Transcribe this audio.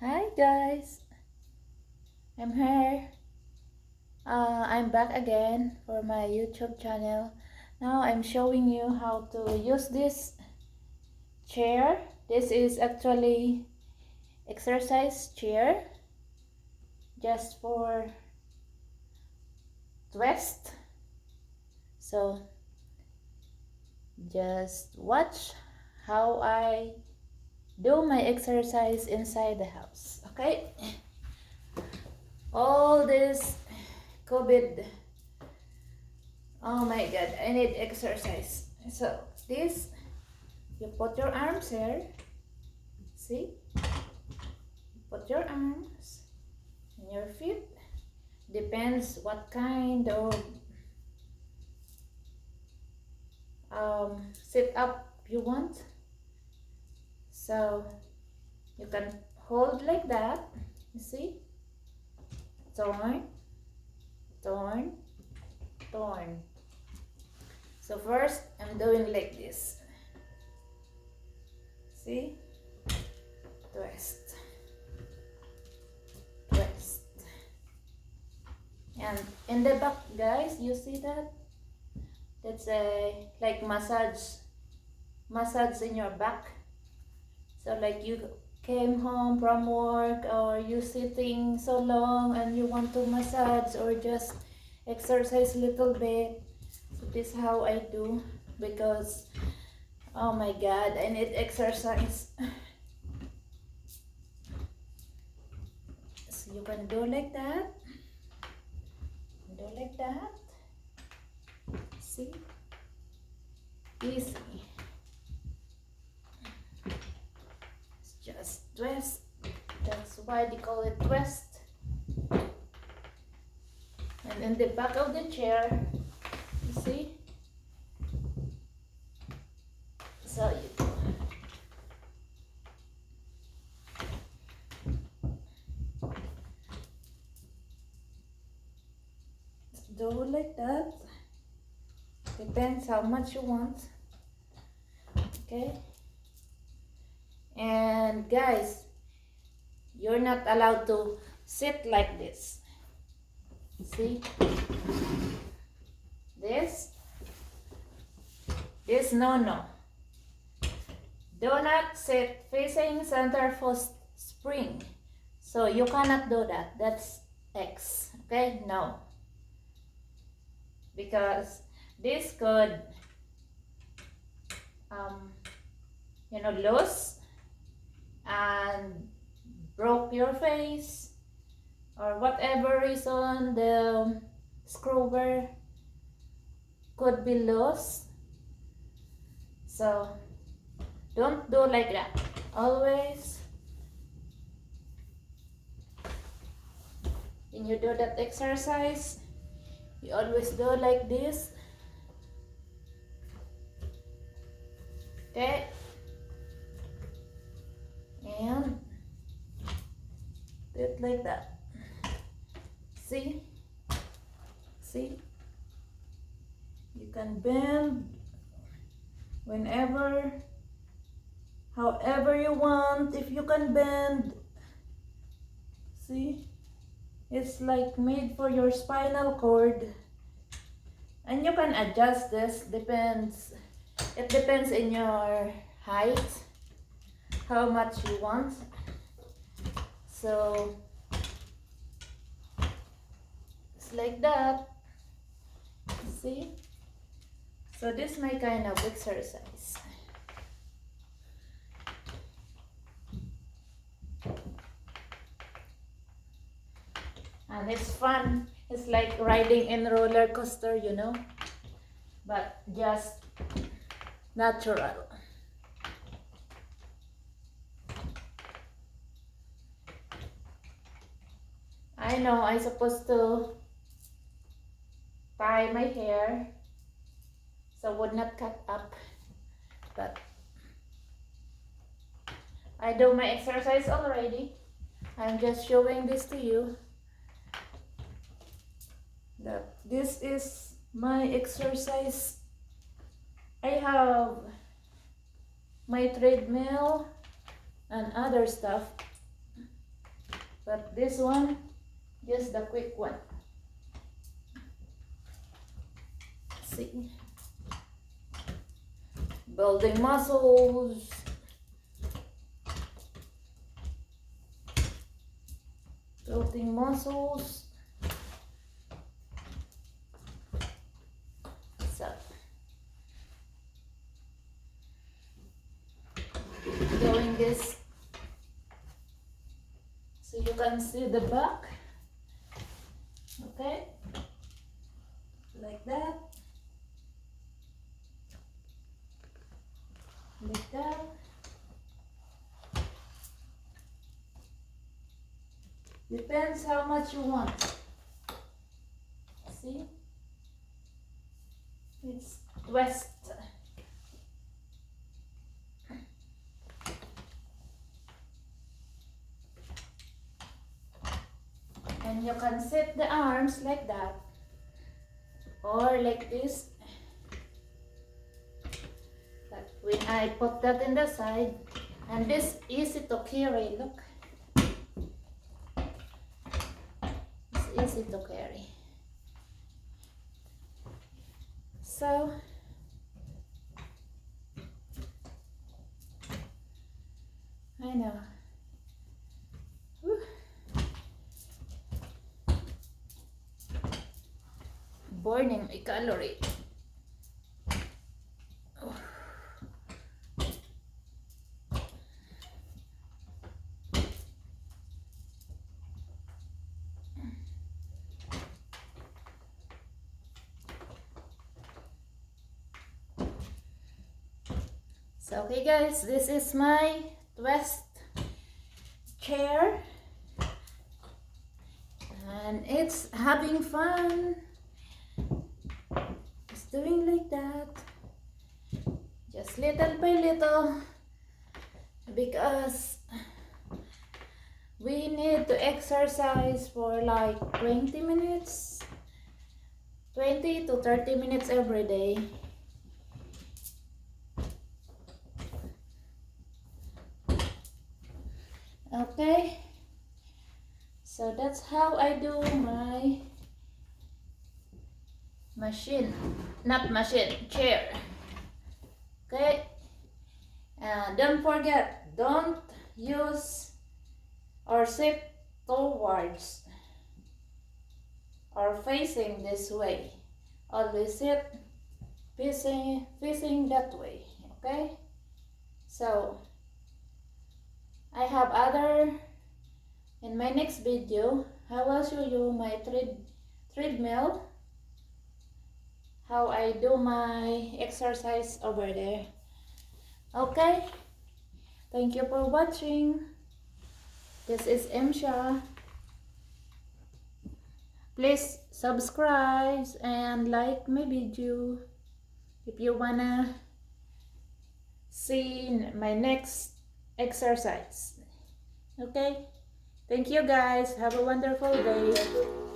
Hi guys, I'm here. I'm back again for my YouTube channel. Now I'm showing you how to use this chair. This is actually exercise chair just for twist. So just watch how I do my exercise inside the house. Okay? All this COVID. Oh my god, I need exercise. So this, you put your arms here. See? Put your arms and your feet. Depends what kind of sit up you want. So you can hold like that. You see? Turn, turn, turn. So first I'm doing like this. See? Twist. Twist. And in the back, guys, you see that? That's a like massage in your back. So like you came home from work or you sitting so long and you want to massage or just exercise a little bit. So this is how I do, because oh my god, I need exercise. So you can do like that. Do like that. See? Easy. It's just twist. That's why they call it twist. And in the back of the chair, you see? So you do like that. Depends how much you want. Okay? And guys, you're not allowed to sit like this. See? This no. Do not sit facing center for spring. So you cannot do that. That's X. Okay? No. Because this could lose and broke your face, or whatever reason the screwer could be lost. So don't do like that. Always when you do that exercise, you always do like this. Okay? And do it like that. See? See? You can bend whenever, however you want. If you can bend, see? It's like made for your spinal cord. And you can adjust this, it depends in your height, how much you want. So it's like that. See? So this is my kind of exercise. And it's fun. It's like riding in a roller coaster, you know, but just natural. I know I'm supposed to tie my hair so would not cut up, but I do my exercise already. I'm just showing this to you, that this is my exercise. I have my treadmill and other stuff. but this one just the quick one. See, building muscles. Building muscles. So doing this so you can see the back. Okay, like that, like that. Depends how much you want. See, it's twist. And you can set the arms like that or like this. Like when I put that in the side, and this easy to carry. Look, it's easy to carry. So I know. Whew. Burning a calorie. Oh. So okay guys, this is my twist chair and it's having fun. It's doing like that, just little by little, because we need to exercise for like 20 minutes, 20 to 30 minutes every day. Okay, so that's how I do my chair. Okay, don't forget, don't use or sit towards or facing this way. Always sit facing that way. Okay, so I have other, in my next video I will show you my treadmill, how I do my exercise over there. Okay, thank you for watching. This is Emsha. Please subscribe and like my video if you wanna see my next exercise. Okay, thank you guys, have a wonderful day.